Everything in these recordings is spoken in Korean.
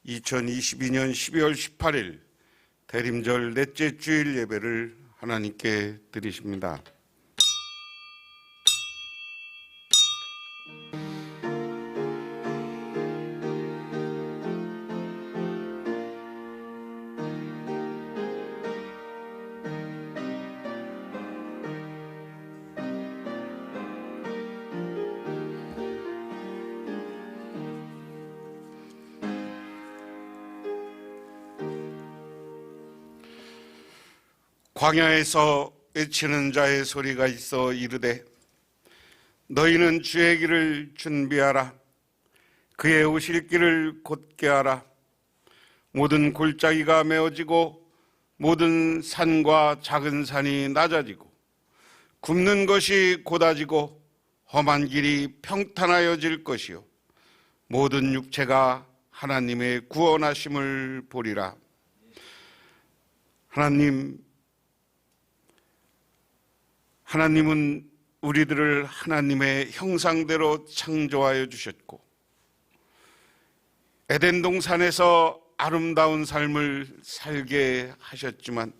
2022년 12월 18일 대림절 넷째 주일 예배를 하나님께 드리십니다. 광야에서 외치는 자의 소리가 있어 이르되 너희는 주의 길을 준비하라. 그의 오실 길을 곧게 하라. 모든 골짜기가 메어지고 모든 산과 작은 산이 낮아지고 굽는 것이 곧아지고 험한 길이 평탄하여질 것이요 모든 육체가 하나님의 구원하심을 보리라. 하나님은 우리들을 하나님의 형상대로 창조하여 주셨고 에덴 동산에서 아름다운 삶을 살게 하셨지만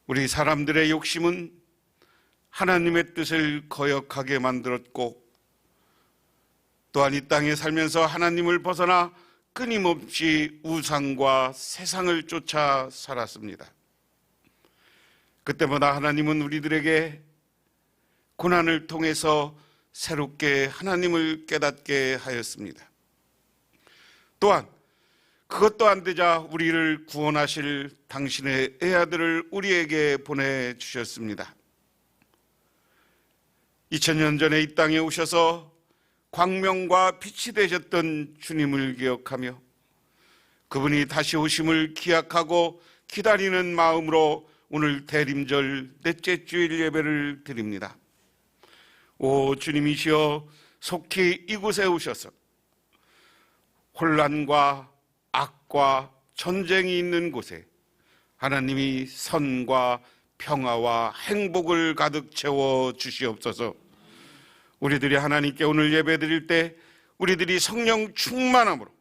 우리 사람들의 욕심은 하나님의 뜻을 거역하게 만들었고 또한 이 땅에 살면서 하나님을 벗어나 끊임없이 우상과 세상을 쫓아 살았습니다. 그때마다 하나님은 우리들에게 고난을 통해서 새롭게 하나님을 깨닫게 하였습니다. 또한 그것도 안 되자 우리를 구원하실 당신의 애아들을 우리에게 보내주셨습니다. 2000년 전에 이 땅에 오셔서 광명과 빛이 되셨던 주님을 기억하며 그분이 다시 오심을 기약하고 기다리는 마음으로 오늘 대림절 넷째 주일 예배를 드립니다. 오 주님이시여, 속히 이곳에 오셔서 혼란과 악과 전쟁이 있는 곳에 하나님이 선과 평화와 행복을 가득 채워 주시옵소서. 우리들이 하나님께 오늘 예배 드릴 때 우리들이 성령 충만함으로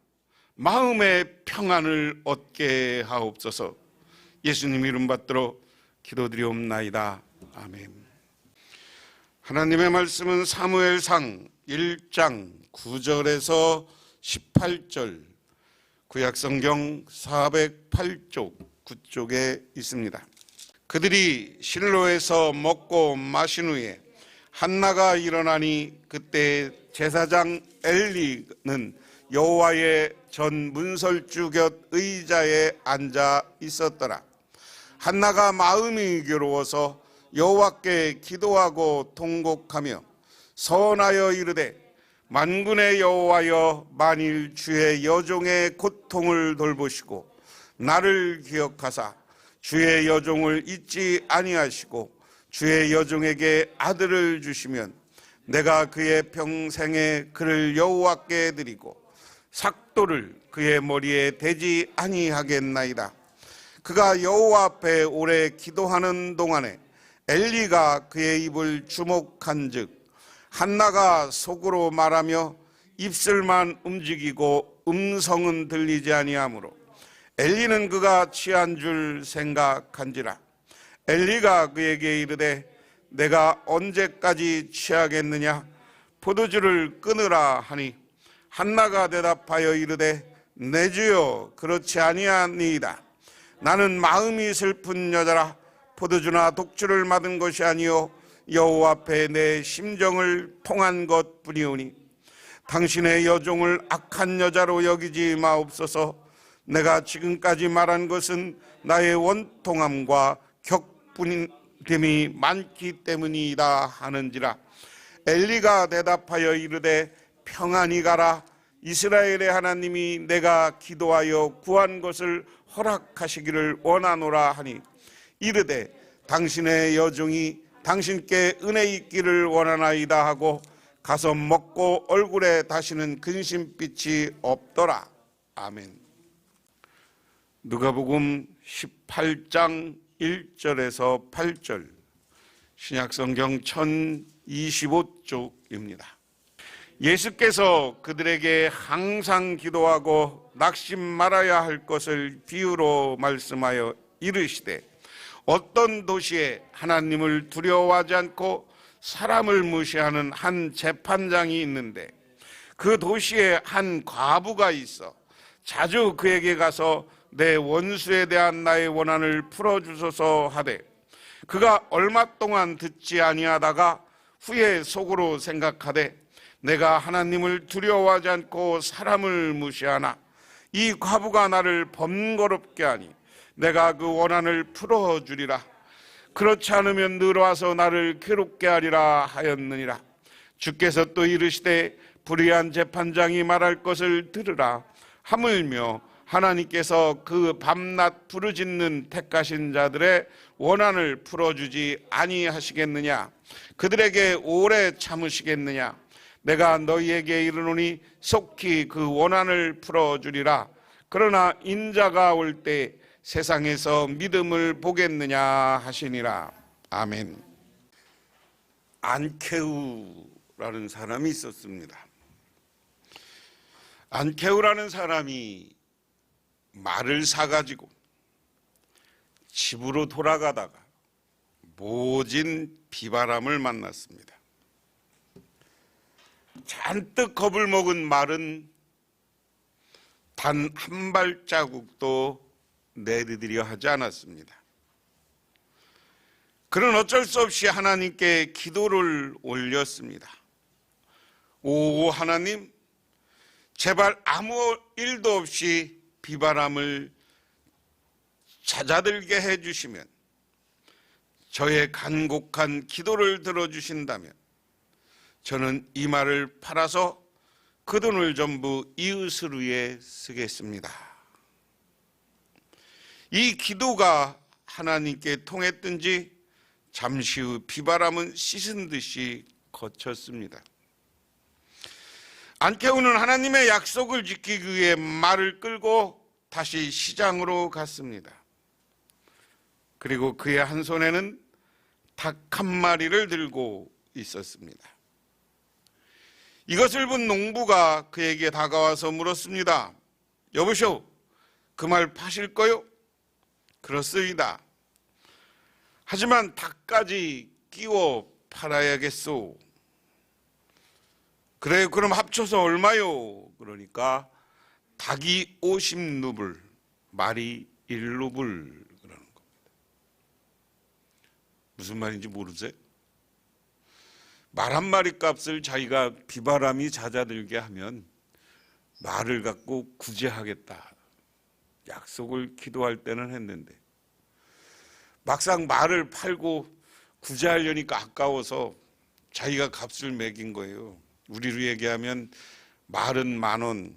마음의 평안을 얻게 하옵소서. 예수님 이름 받들어 기도드리옵나이다. 아멘. 하나님의 말씀은 사무엘상 1장 9절에서 18절, 구약성경 408쪽 9쪽에 있습니다. 그들이 실로에서 먹고 마신 후에 한나가 일어나니 그때 제사장 엘리는 여호와의 전 문설주 곁 의자에 앉아 있었더라. 한나가 마음이 괴로워서 여호와께 기도하고 통곡하며 서원하여 이르되 만군의 여호와여, 만일 주의 여종의 고통을 돌보시고 나를 기억하사 주의 여종을 잊지 아니하시고 주의 여종에게 아들을 주시면 내가 그의 평생에 그를 여호와께 드리고 삭도를 그의 머리에 대지 아니하겠나이다. 그가 여호와 앞에 오래 기도하는 동안에 엘리가 그의 입을 주목한즉 한나가 속으로 말하며 입술만 움직이고 음성은 들리지 아니하므로 엘리는 그가 취한 줄 생각한지라. 엘리가 그에게 이르되 내가 언제까지 취하겠느냐? 포도주를 끊으라 하니 한나가 대답하여 이르되 내 주여, 그렇지 아니하니이다. 나는 마음이 슬픈 여자라. 포도주나 독주를 맡은 것이 아니요 여호와 앞에 내 심정을 통한 것뿐이오니 당신의 여종을 악한 여자로 여기지 마옵소서. 내가 지금까지 말한 것은 나의 원통함과 격분됨이 많기 때문이다 하는지라. 엘리가 대답하여 이르되 평안히 가라. 이스라엘의 하나님이 내가 기도하여 구한 것을 허락하시기를 원하노라 하니 이르되 당신의 여종이 당신께 은혜 있기를 원하나이다 하고 가서 먹고 얼굴에 다시는 근심빛이 없더라. 아멘. 누가복음 18장 1절에서 8절, 신약성경 1025쪽입니다. 예수께서 그들에게 항상 기도하고 낙심 말아야 할 것을 비유로 말씀하여 이르시되, 어떤 도시에 하나님을 두려워하지 않고 사람을 무시하는 한 재판장이 있는데, 그 도시에 한 과부가 있어 자주 그에게 가서 내 원수에 대한 나의 원한을 풀어주소서 하되, 그가 얼마 동안 듣지 아니하다가 후에 속으로 생각하되, 내가 하나님을 두려워하지 않고 사람을 무시하나 이 과부가 나를 번거롭게 하니 내가 그 원한을 풀어주리라. 그렇지 않으면 늘어와서 나를 괴롭게 하리라 하였느니라. 주께서 또 이르시되, 불의한 재판장이 말할 것을 들으라. 하물며 하나님께서 그 밤낮 부르짖는 택하신 자들의 원한을 풀어주지 아니하시겠느냐? 그들에게 오래 참으시겠느냐? 내가 너희에게 이르노니 속히 그 원한을 풀어주리라. 그러나 인자가 올 때 세상에서 믿음을 보겠느냐 하시니라. 아멘. 안케우라는 사람이 있었습니다. 안케우라는 사람이 말을 사가지고 집으로 돌아가다가 모진 비바람을 만났습니다. 잔뜩 겁을 먹은 말은 단 한 발자국도 내디디려 하지 않았습니다. 그는 어쩔 수 없이 하나님께 기도를 올렸습니다. 오 하나님, 제발 아무 일도 없이 비바람을 잦아들게 해주시면, 저의 간곡한 기도를 들어주신다면 저는 이 말을 팔아서 그 돈을 전부 이웃을 위해 쓰겠습니다. 이 기도가 하나님께 통했든지 잠시 후 비바람은 씻은 듯이 거쳤습니다. 안케우는 하나님의 약속을 지키기 위해 말을 끌고 다시 시장으로 갔습니다. 그리고 그의 한 손에는 닭 한 마리를 들고 있었습니다. 이것을 본 농부가 그에게 다가와서 물었습니다. 여보시오, 그 말 파실 거요? 그렇습니다. 하지만 닭까지 끼워 팔아야겠소. 그래요, 그럼 합쳐서 얼마요? 그러니까 닭이 50루블, 말이 1루블 그러는 겁니다. 무슨 말인지 모르세요? 말 한 마리 값을 자기가 비바람이 잦아들게 하면 말을 갖고 구제하겠다 약속을 기도할 때는 했는데, 막상 말을 팔고 구제하려니까 아까워서 자기가 값을 매긴 거예요. 우리로 얘기하면 말은 10,000원,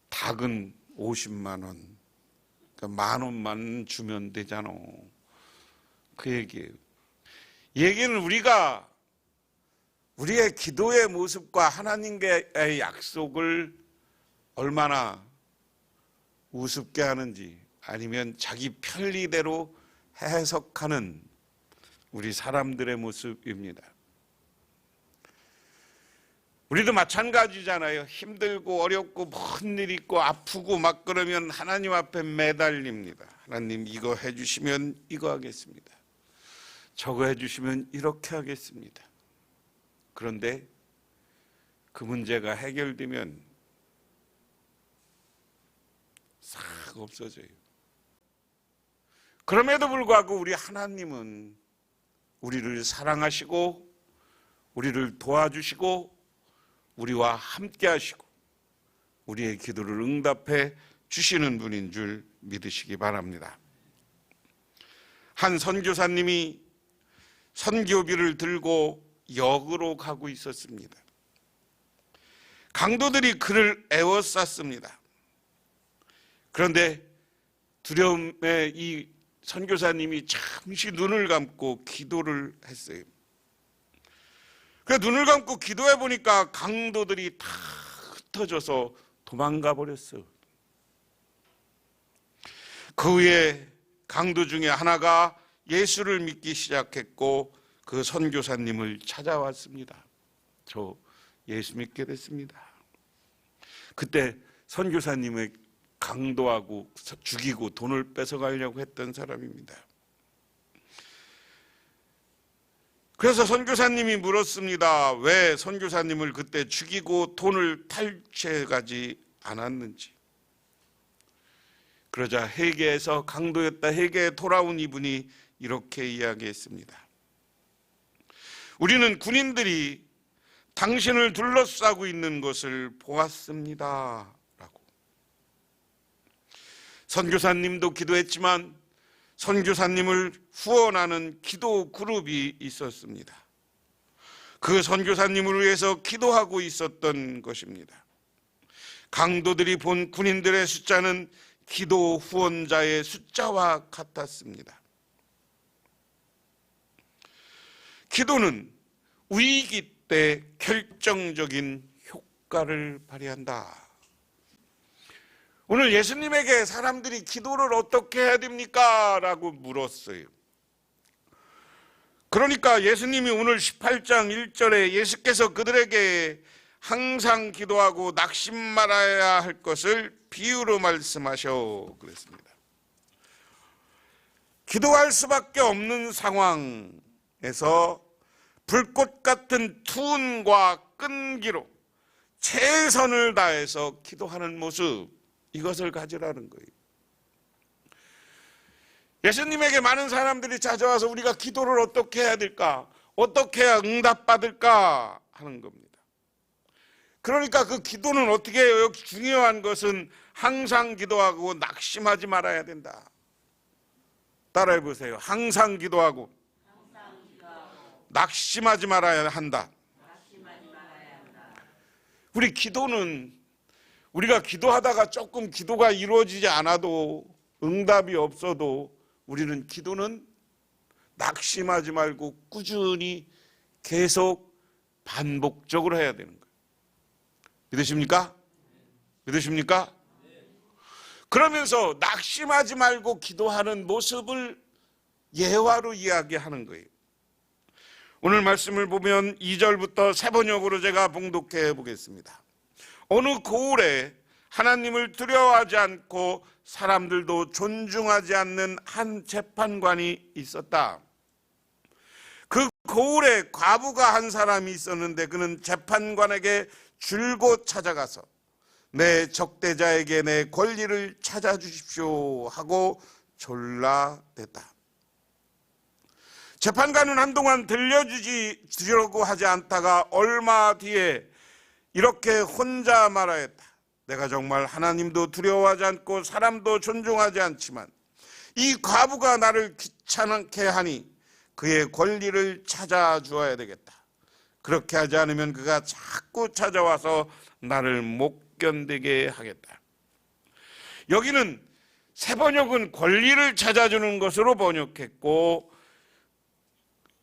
닭은 50만 원, 그러니까 10,000원만 주면 되잖아. 그 얘기예요. 얘기는 우리가 우리의 기도의 모습과 하나님과의 약속을 얼마나 우습게 하는지, 아니면 자기 편리대로 해석하는 우리 사람들의 모습입니다. 우리도 마찬가지잖아요. 힘들고 어렵고 먼 일 있고 아프고 막 그러면 하나님 앞에 매달립니다. 하나님, 이거 해주시면 이거 하겠습니다. 저거 해주시면 이렇게 하겠습니다. 그런데 그 문제가 해결되면 싹 없어져요. 그럼에도 불구하고 우리 하나님은 우리를 사랑하시고 우리를 도와주시고 우리와 함께 하시고 우리의 기도를 응답해 주시는 분인 줄 믿으시기 바랍니다. 한 선교사님이 선교비를 들고 역으로 가고 있었습니다. 강도들이 그를 에워쌌습니다. 그런데 두려움에 이 선교사님이 잠시 눈을 감고 기도를 했어요. 그래서 눈을 감고 기도해 보니까 강도들이 다 흩어져서 도망가 버렸어요. 그 후에 강도 중에 하나가 예수를 믿기 시작했고 그 선교사님을 찾아왔습니다. 저 예수 믿게 됐습니다. 그때 선교사님을 강도하고 죽이고 돈을 뺏어가려고 했던 사람입니다. 그래서 선교사님이 물었습니다. 왜 선교사님을 그때 죽이고 돈을 탈취해가지 않았는지. 그러자 회개에서 강도였다 회개에 돌아온 이분이 이렇게 이야기했습니다. 우리는 군인들이 당신을 둘러싸고 있는 것을 보았습니다 라고. 선교사님도 기도했지만 선교사님을 후원하는 기도 그룹이 있었습니다. 그 선교사님을 위해서 기도하고 있었던 것입니다. 강도들이 본 군인들의 숫자는 기도 후원자의 숫자와 같았습니다. 기도는 위기 때 결정적인 효과를 발휘한다. 오늘 예수님에게 사람들이 기도를 어떻게 해야 됩니까? 라고 물었어요. 그러니까 예수님이 오늘 18장 1절에 예수께서 그들에게 항상 기도하고 낙심 말아야 할 것을 비유로 말씀하셔 그랬습니다. 기도할 수밖에 없는 상황에서 불꽃 같은 투혼과 끈기로 최선을 다해서 기도하는 모습, 이것을 가지라는 거예요. 예수님에게 많은 사람들이 찾아와서 우리가 기도를 어떻게 해야 될까? 어떻게 해야 응답받을까? 하는 겁니다. 그러니까 그 기도는 어떻게 해요? 여기 중요한 것은 항상 기도하고 낙심하지 말아야 된다. 따라해 보세요. 항상 기도하고 낙심하지 말아야 한다. 우리 기도는 우리가 기도하다가 조금 기도가 이루어지지 않아도 응답이 없어도 우리는 기도는 낙심하지 말고 꾸준히 계속 반복적으로 해야 되는 거예요. 믿으십니까? 믿으십니까? 그러면서 낙심하지 말고 기도하는 모습을 예화로 이야기하는 거예요. 오늘 말씀을 보면 2절부터 세 번역으로 제가 봉독해 보겠습니다. 어느 고을에 하나님을 두려워하지 않고 사람들도 존중하지 않는 한 재판관이 있었다. 그 고을에 과부가 한 사람이 있었는데 그는 재판관에게 줄곧 찾아가서 내 적대자에게 내 권리를 찾아주십시오 하고 졸라댔다. 재판관은 한동안 들려주려고 하지 않다가 얼마 뒤에 이렇게 혼자 말하였다. 내가 정말 하나님도 두려워하지 않고 사람도 존중하지 않지만 이 과부가 나를 귀찮게 하니 그의 권리를 찾아주어야 되겠다. 그렇게 하지 않으면 그가 자꾸 찾아와서 나를 못 견디게 하겠다. 여기는 새 번역은 권리를 찾아주는 것으로 번역했고,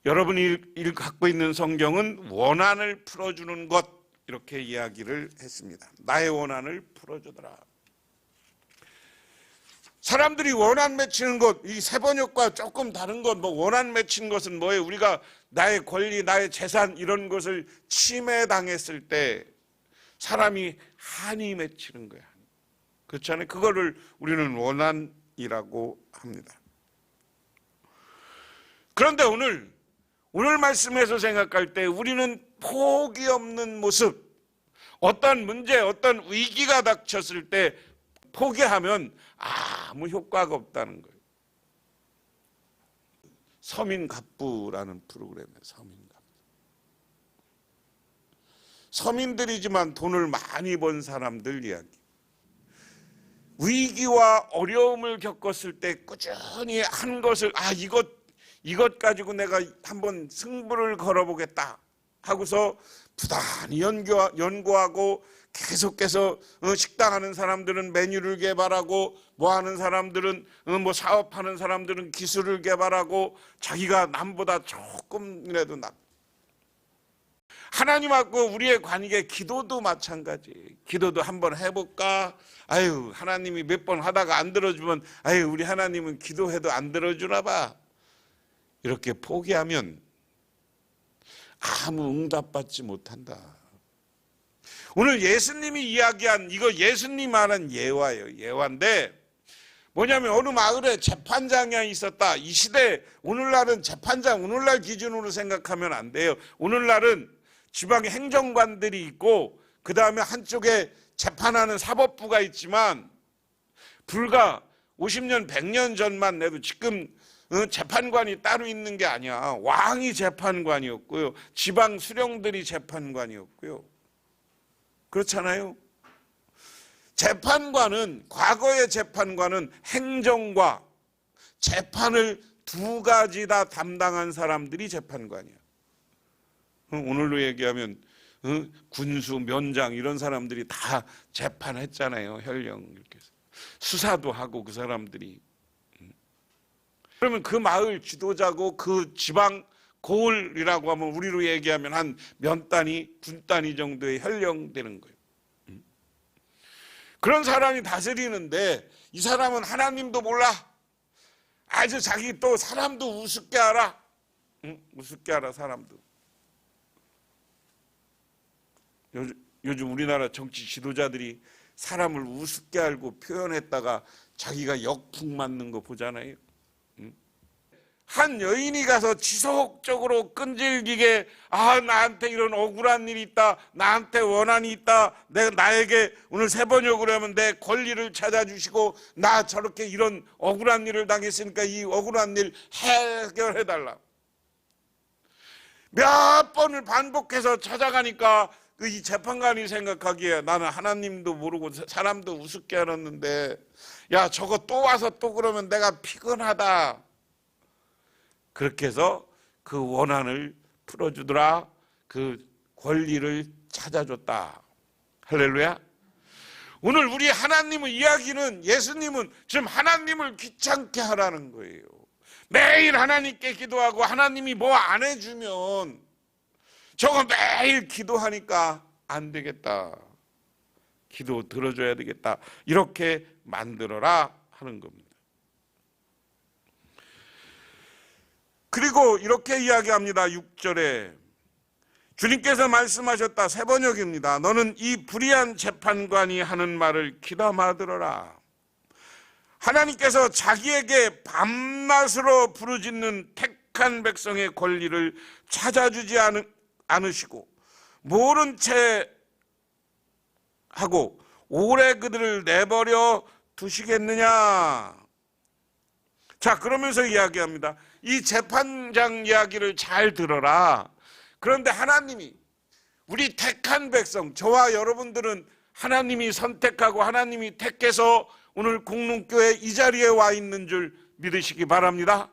여러분이 갖고 있는 성경은 원한을 풀어주는 것, 이렇게 이야기를 했습니다. 나의 원한을 풀어주더라. 사람들이 원한 맺히는 것, 이 새 번역과 조금 다른 것, 원한 맺힌 것은 뭐예요? 우리가 나의 권리, 나의 재산 이런 것을 침해당했을 때 사람이 한이 맺히는 거야. 그렇잖아요. 그거를 우리는 원한이라고 합니다. 그런데 오늘 말씀에서 생각할 때 우리는 포기 없는 모습, 어떤 문제, 어떤 위기가 닥쳤을 때 포기하면 아무 효과가 없다는 거예요. 서민갑부라는 프로그램이에요. 서민갑부. 서민들이지만 돈을 많이 번 사람들 이야기. 위기와 어려움을 겪었을 때 꾸준히 한 것을 이것 가지고 내가 한번 승부를 걸어보겠다 하고서 부단히 연구하고 계속해서 식당 하는 사람들은 메뉴를 개발하고 뭐 하는 사람들은 뭐 사업하는 사람들은 기술을 개발하고 자기가 남보다 조금이라도 하나님하고 우리의 관계, 기도도 마찬가지. 기도도 한번 해볼까? 아유, 하나님이 몇 번 하다가 안 들어주면 우리 하나님은 기도해도 안 들어주나 봐. 이렇게 포기하면 아무 응답받지 못한다. 오늘 예수님이 이야기한 이거 예수님 말한 예화예요. 예화인데 뭐냐면 어느 마을에 재판장이 있었다. 이 시대 오늘날은 재판장 오늘날 기준으로 생각하면 안 돼요. 오늘날은 지방의 행정관들이 있고 그 다음에 한쪽에 재판하는 사법부가 있지만 불과 50년 100년 전만 해도 지금 재판관이 따로 있는 게 아니야. 왕이 재판관이었고요. 지방 수령들이 재판관이었고요. 그렇잖아요. 재판관은 과거의 재판관은 행정과 재판을 두 가지 다 담당한 사람들이 재판관이야. 오늘로 얘기하면 군수, 면장 이런 사람들이 다 재판했잖아요. 현령 이렇게 해서. 수사도 하고 그 사람들이. 그러면 그 마을 지도자고 그 지방 고을이라고 하면 우리로 얘기하면 한 몇 단위, 군 단위 정도의 현령 되는 거예요. 그런 사람이 다스리는데 이 사람은 하나님도 몰라. 아주 자기 또 사람도 우습게 알아. 우습게 알아 사람도. 요즘 우리나라 정치 지도자들이 사람을 우습게 알고 표현했다가 자기가 역풍 맞는 거 보잖아요. 한 여인이 가서 지속적으로 끈질기게 나한테 이런 억울한 일이 있다. 나한테 원한이 있다. 나에게 오늘 세 번역으로 하면 내 권리를 찾아주시고 나 저렇게 이런 억울한 일을 당했으니까 이 억울한 일 해결해달라. 몇 번을 반복해서 찾아가니까 이 재판관이 생각하기에 나는 하나님도 모르고 사람도 우습게 알았는데 야 저거 또 와서 또 그러면 내가 피곤하다. 그렇게 해서 그 원한을 풀어주더라. 그 권리를 찾아줬다. 할렐루야. 오늘 우리 하나님의 이야기는 예수님은 지금 하나님을 귀찮게 하라는 거예요. 매일 하나님께 기도하고 하나님이 뭐 안 해주면 저거 매일 기도하니까 안 되겠다. 기도 들어줘야 되겠다. 이렇게 만들어라 하는 겁니다. 그리고 이렇게 이야기합니다. 6절에 주님께서 말씀하셨다. 세 번역입니다. 너는 이 불의한 재판관이 하는 말을 귀담아 들어라. 하나님께서 자기에게 밤낮으로 부르짖는 택한 백성의 권리를 찾아주지 않으시고 모른 채 하고 오래 그들을 내버려 두시겠느냐. 자, 그러면서 이야기합니다. 이 재판장 이야기를 잘 들어라. 그런데 하나님이 우리 택한 백성, 저와 여러분들은 하나님이 선택하고 하나님이 택해서 오늘 공릉교회 이 자리에 와 있는 줄 믿으시기 바랍니다.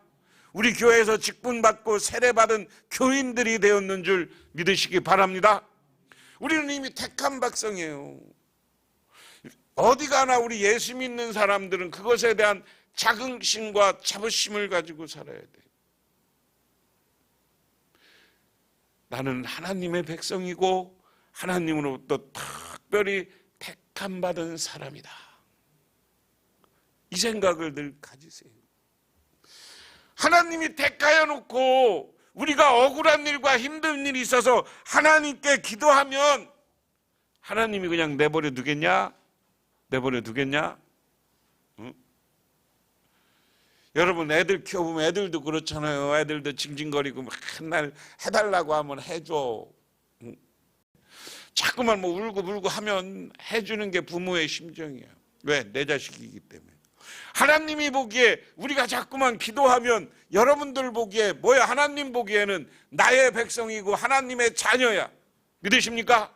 우리 교회에서 직분받고 세례받은 교인들이 되었는 줄 믿으시기 바랍니다. 우리는 이미 택한 백성이에요. 어디 가나 우리 예수 믿는 사람들은 그것에 대한 자긍심과 자부심을 가지고 살아야 돼. 나는 하나님의 백성이고 하나님으로부터 특별히 택함 받은 사람이다. 이 생각을 늘 가지세요. 하나님이 택하여 놓고 우리가 억울한 일과 힘든 일이 있어서 하나님께 기도하면 하나님이 그냥 내버려 두겠냐? 내버려 두겠냐? 응? 여러분 애들 키워보면 애들도 그렇잖아요. 애들도 징징거리고 맨날 해달라고 하면 해줘. 응? 자꾸만 뭐 울고 하면 해주는 게 부모의 심정이에요. 왜? 내 자식이기 때문에. 하나님이 보기에 우리가 자꾸만 기도하면 여러분들 보기에 뭐야? 하나님 보기에는 나의 백성이고 하나님의 자녀야. 믿으십니까?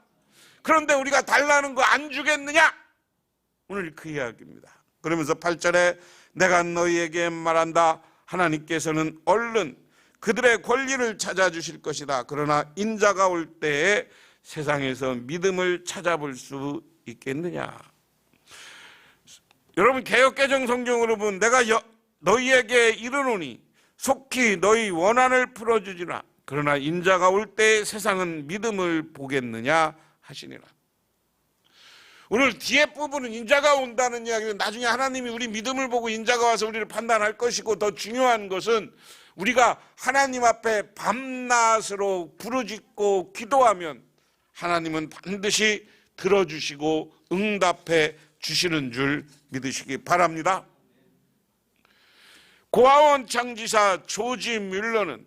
그런데 우리가 달라는 거 안 주겠느냐? 오늘 그 이야기입니다. 그러면서 8절에 내가 너희에게 말한다. 하나님께서는 얼른 그들의 권리를 찾아주실 것이다. 그러나 인자가 올 때에 세상에서 믿음을 찾아볼 수 있겠느냐? 여러분 개역개정 성경으로 보면 내가 너희에게 이르노니 속히 너희 원한을 풀어주지라. 그러나 인자가 올 때에 세상은 믿음을 보겠느냐 하시니라. 오늘 뒤에 부분은 인자가 온다는 이야기는 나중에 하나님이 우리 믿음을 보고 인자가 와서 우리를 판단할 것이고 더 중요한 것은 우리가 하나님 앞에 밤낮으로 부르짖고 기도하면 하나님은 반드시 들어주시고 응답해 주시는 줄 믿으시기 바랍니다. 고아원 창지사 조지 뮬러는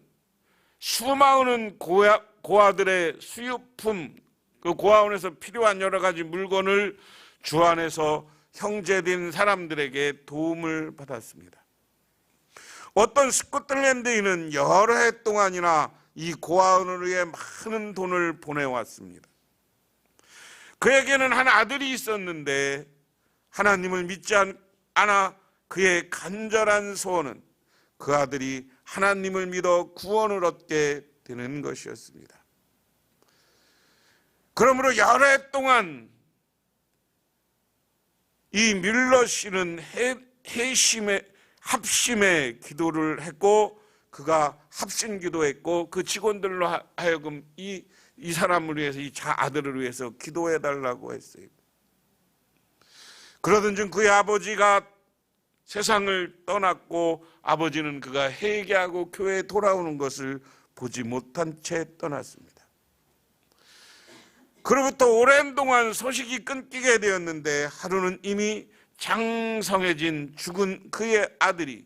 수많은 고아들의 수유품, 그 고아원에서 필요한 여러 가지 물건을 주안에서 형제된 사람들에게 도움을 받았습니다. 어떤 스코틀랜드인은 여러 해 동안이나 이 고아원을 위해 많은 돈을 보내왔습니다. 그에게는 한 아들이 있었는데 하나님을 믿지 않아 그의 간절한 소원은 그 아들이 하나님을 믿어 구원을 얻게 되는 것이었습니다. 그러므로 여러 해 동안 이 뮬러 씨는 합심의 기도를 했고, 그가 합심 기도했고, 그 직원들로 하여금 이 사람을 위해서, 이 아들을 위해서 기도해 달라고 했어요. 그러던 중 그의 아버지가 세상을 떠났고, 아버지는 그가 회개하고 교회에 돌아오는 것을 보지 못한 채 떠났습니다. 그로부터 오랜 동안 소식이 끊기게 되었는데, 하루는 이미 장성해진 죽은 그의 아들이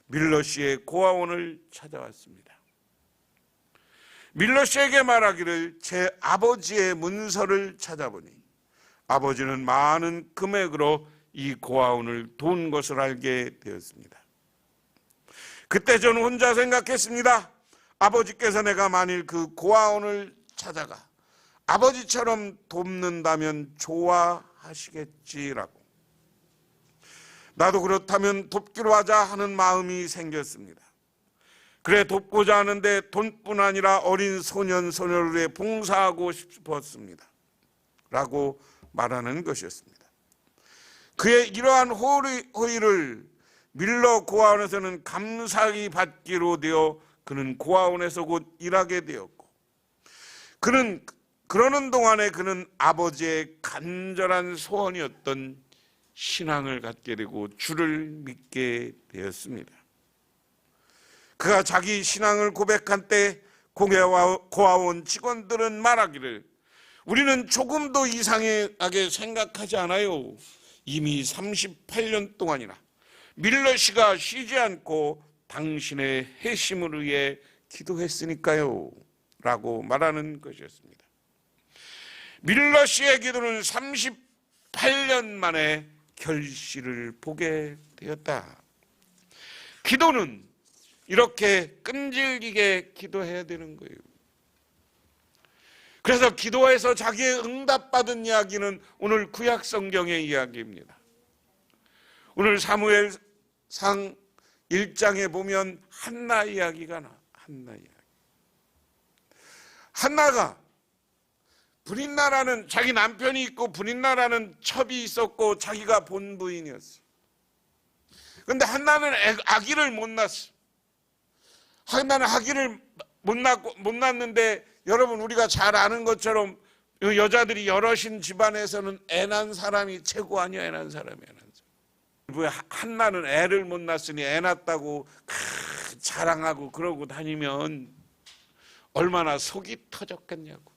뮬러 씨의 고아원을 찾아왔습니다. 뮬러 씨에게 말하기를, 제 아버지의 문서를 찾아보니 아버지는 많은 금액으로 이 고아원을 도운 것을 알게 되었습니다. 그때 저는 혼자 생각했습니다. 아버지께서 내가 만일 그 고아원을 찾아가 아버지처럼 돕는다면 좋아하시겠지라고. 나도 그렇다면 돕기로 하자 하는 마음이 생겼습니다. 그래, 돕고자 하는데 돈뿐 아니라 어린 소년, 소녀를 위해 봉사하고 싶었습니다 라고 말하는 것이었습니다. 그의 이러한 호의를 뮬러 고아원에서는 감사히 받기로 되어 그는 고아원에서 곧 일하게 되었고, 그러는 동안에 그는 아버지의 간절한 소원이었던 신앙을 갖게 되고 주를 믿게 되었습니다. 그가 자기 신앙을 고백한 때 고아원 직원들은 말하기를, 우리는 조금도 이상하게 생각하지 않아요. 이미 38년 동안이나 뮬러 씨가 쉬지 않고 당신의 회심을 위해 기도했으니까요 라고 말하는 것이었습니다. 뮬러 씨의 기도는 38년 만에 결실을 보게 되었다. 기도는 이렇게 끈질기게 기도해야 되는 거예요. 그래서 기도해서 자기의 응답받은 이야기는 오늘 구약 성경의 이야기입니다. 오늘 사무엘상 1장에 보면 한나 이야기가 나와. 한나 이야기. 한나가 브릿나라는 자기 남편이 있고 브릿나라는 첩이 있었고 자기가 본부인이었어. 그런데 한나는 아기를 못 낳았어. 한나는 아기를 못 낳는데, 여러분 우리가 잘 아는 것처럼 여자들이 여럿인 집안에서는 애 낳은 사람이 최고 아니야. 애 낳은 사람이. 한나는 애를 못 낳았으니 애 낳았다고 자랑하고 그러고 다니면 얼마나 속이 터졌겠냐고.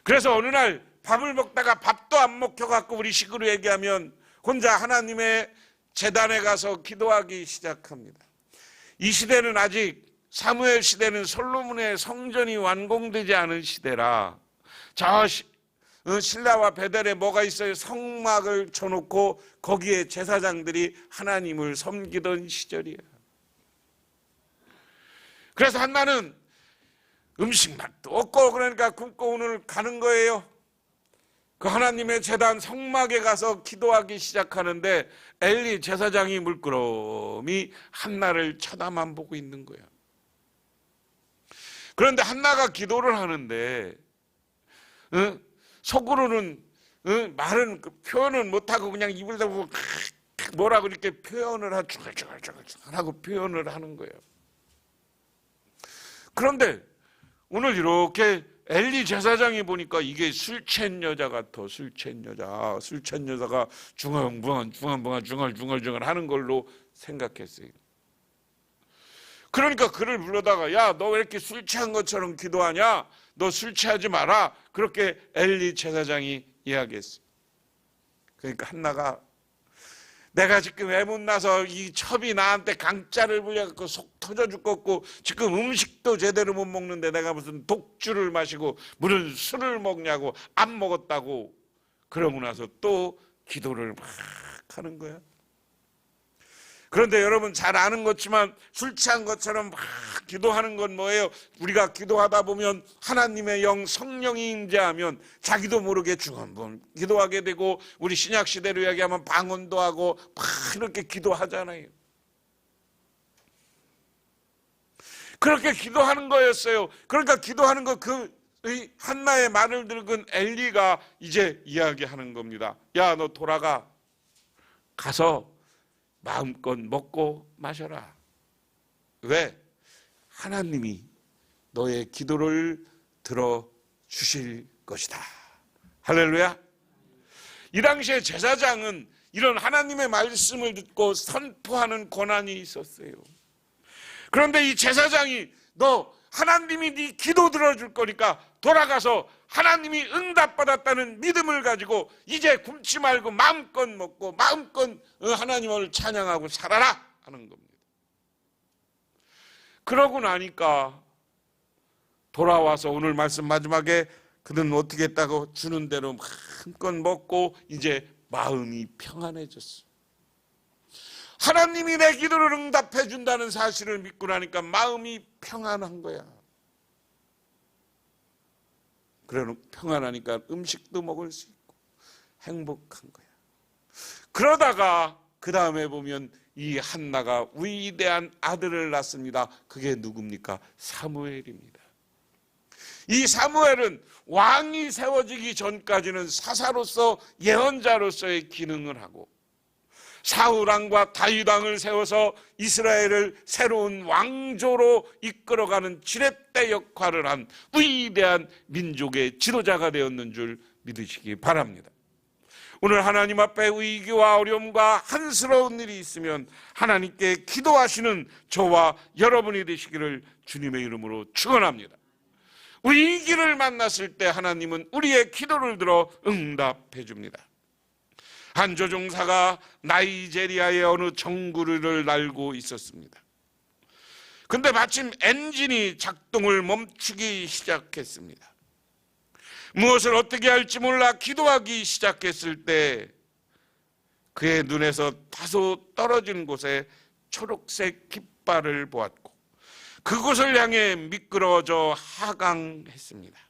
그래서 어느 날 밥을 먹다가 밥도 안 먹혀갖고, 우리 식으로 얘기하면 혼자 하나님의 제단에 가서 기도하기 시작합니다. 이 시대는 아직, 사무엘 시대는 솔로몬의 성전이 완공되지 않은 시대라, 저 실라와 베델에 뭐가 있어요? 성막을 쳐놓고 거기에 제사장들이 하나님을 섬기던 시절이에요. 그래서 한나는 음식 맛도 없고 그러니까 굶고 오늘 가는 거예요. 그 하나님의 제단 성막에 가서 기도하기 시작하는데 엘리 제사장이 물끄러미 한나를 쳐다만 보고 있는 거예요. 그런데 한나가 기도를 하는데 속으로는 말은 표현을 못하고 그냥 입을 닫고 뭐라고 이렇게 표현을 하고 표현을 하는 거예요. 그런데 오늘 이렇게 엘리 제사장이 보니까 이게 술 취한 여자 같아. 술 취한 여자가 중얼중얼 하는 걸로 생각했어요. 그러니까 그를 불러다가 야, 너 왜 이렇게 술 취한 것처럼 기도하냐? 너 술 취하지 마라. 그렇게 엘리 제사장이 이야기했어요. 그러니까 한나가 내가 지금 애못 나서 이 첩이 나한테 강짜를 불려갖고 속 터져 죽겠고 지금 음식도 제대로 못 먹는데 내가 무슨 독주를 마시고 무슨 술을 먹냐고 안 먹었다고 그러고 나서 또 기도를 막 하는 거야. 그런데 여러분 잘 아는 것지만 술 취한 것처럼 막 기도하는 건 뭐예요? 우리가 기도하다 보면 하나님의 영 성령이 임재하면 자기도 모르게 중언부언 기도하게 되고 우리 신약 시대로 이야기하면 방언도 하고 막 이렇게 기도하잖아요. 그렇게 기도하는 거였어요. 그러니까 기도하는 거 이 한나의 말을 들은 엘리가 이제 이야기하는 겁니다. 야, 너 돌아가 가서 마음껏 먹고 마셔라. 왜? 하나님이 너의 기도를 들어주실 것이다. 할렐루야. 이 당시에 제사장은 이런 하나님의 말씀을 듣고 선포하는 권한이 있었어요. 그런데 이 제사장이 너 하나님이 네 기도 들어줄 거니까 돌아가서 하나님이 응답받았다는 믿음을 가지고 이제 굶지 말고 마음껏 먹고 마음껏 하나님을 찬양하고 살아라 하는 겁니다. 그러고 나니까 돌아와서 오늘 말씀 마지막에 그는 어떻게 했다고 주는 대로 마음껏 먹고 이제 마음이 평안해졌어. 하나님이 내 기도를 응답해 준다는 사실을 믿고 나니까 마음이 평안한 거야. 그러는 평안하니까 음식도 먹을 수 있고 행복한 거야. 그러다가 그 다음에 보면 이 한나가 위대한 아들을 낳습니다. 그게 누굽니까? 사무엘입니다. 이 사무엘은 왕이 세워지기 전까지는 사사로서 예언자로서의 기능을 하고 사울 왕과 다윗 왕을 세워서 이스라엘을 새로운 왕조로 이끌어가는 지렛대 역할을 한 위대한 민족의 지도자가 되었는 줄 믿으시기 바랍니다. 오늘 하나님 앞에 위기와 어려움과 한스러운 일이 있으면 하나님께 기도하시는 저와 여러분이 되시기를 주님의 이름으로 축원합니다. 위기를 만났을 때 하나님은 우리의 기도를 들어 응답해 줍니다. 한 조종사가 나이제리아의 어느 정글을 날고 있었습니다. 근데 마침 엔진이 작동을 멈추기 시작했습니다. 무엇을 어떻게 할지 몰라 기도하기 시작했을 때 그의 눈에서 다소 떨어진 곳에 초록색 깃발을 보았고 그곳을 향해 미끄러져 하강했습니다.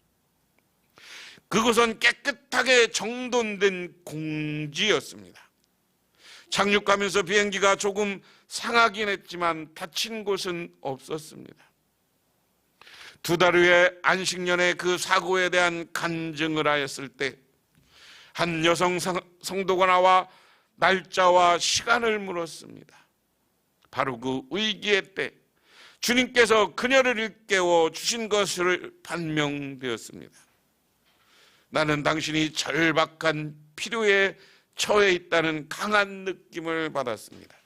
그곳은 깨끗하게 정돈된 공지였습니다. 착륙하면서 비행기가 조금 상하긴 했지만 다친 곳은 없었습니다. 2달 후에 안식년에 그 사고에 대한 간증을 하였을 때 한 여성 성도가 나와 날짜와 시간을 물었습니다. 바로 그 위기의 때 주님께서 그녀를 일깨워 주신 것을 판명되었습니다. 나는 당신이 절박한 필요에 처해 있다는 강한 느낌을 받았습니다.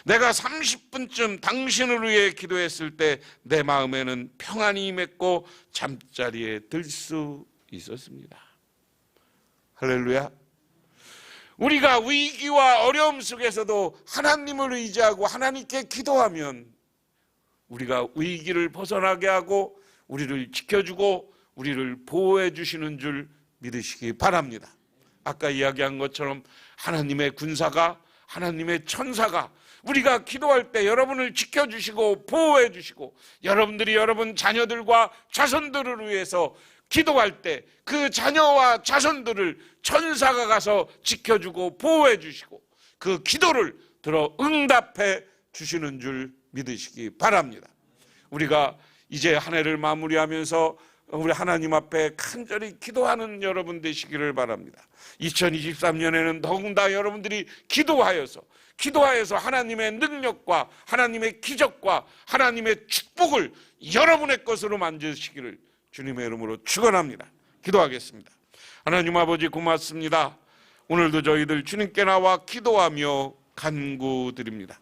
내가 30분쯤 당신을 위해 기도했을 때 내 마음에는 평안이 임했고 잠자리에 들 수 있었습니다. 할렐루야. 우리가 위기와 어려움 속에서도 하나님을 의지하고 하나님께 기도하면 우리가 위기를 벗어나게 하고 우리를 지켜주고 우리를 보호해 주시는 줄 믿으시기 바랍니다. 아까 이야기한 것처럼 하나님의 군사가 하나님의 천사가 우리가 기도할 때 여러분을 지켜주시고 보호해 주시고 여러분들이 여러분 자녀들과 자손들을 위해서 기도할 때 그 자녀와 자손들을 천사가 가서 지켜주고 보호해 주시고 그 기도를 들어 응답해 주시는 줄 믿으시기 바랍니다. 우리가 이제 한 해를 마무리하면서 우리 하나님 앞에 간절히 기도하는 여러분 되시기를 바랍니다. 2023년에는 더군다나 여러분들이 기도하여서 하나님의 능력과 하나님의 기적과 하나님의 축복을 여러분의 것으로 만드시기를 주님의 이름으로 축원합니다. 기도하겠습니다. 하나님 아버지 고맙습니다. 오늘도 저희들 주님께 나와 기도하며 간구드립니다.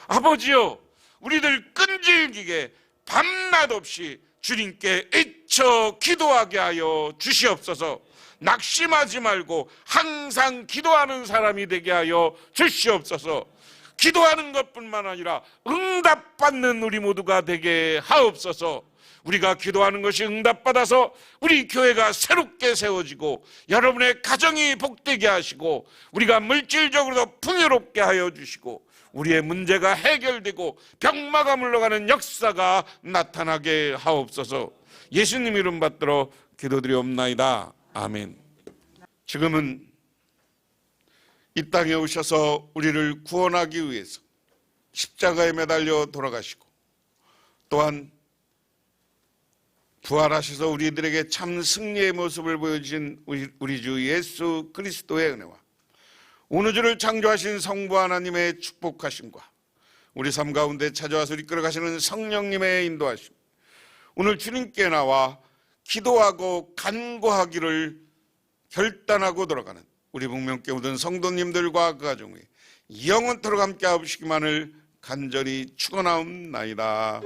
아버지요, 우리들 끈 끈질기게 밤낮 없이 주님께 애쳐 기도하게 하여 주시옵소서. 낙심하지 말고 항상 기도하는 사람이 되게 하여 주시옵소서. 기도하는 것뿐만 아니라 응답받는 우리 모두가 되게 하옵소서. 우리가 기도하는 것이 응답받아서 우리 교회가 새롭게 세워지고 여러분의 가정이 복되게 하시고 우리가 물질적으로도 풍요롭게 하여 주시고 우리의 문제가 해결되고 병마가 물러가는 역사가 나타나게 하옵소서. 예수님 이름 받들어 기도드리옵나이다. 아멘. 지금은 이 땅에 오셔서 우리를 구원하기 위해서 십자가에 매달려 돌아가시고 또한 부활하셔서 우리들에게 참 승리의 모습을 보여주신 우리 주 예수 그리스도의 은혜와 온 우주를 창조하신 성부 하나님의 축복하심과 우리 삶 가운데 찾아와서 이끌어가시는 성령님의 인도하심, 오늘 주님께 나와 기도하고 간구하기를 결단하고 돌아가는 우리 북명교회 모든 성도님들과 그 가정이 영원토록 함께 하시기만을 간절히 축원하옵나이다.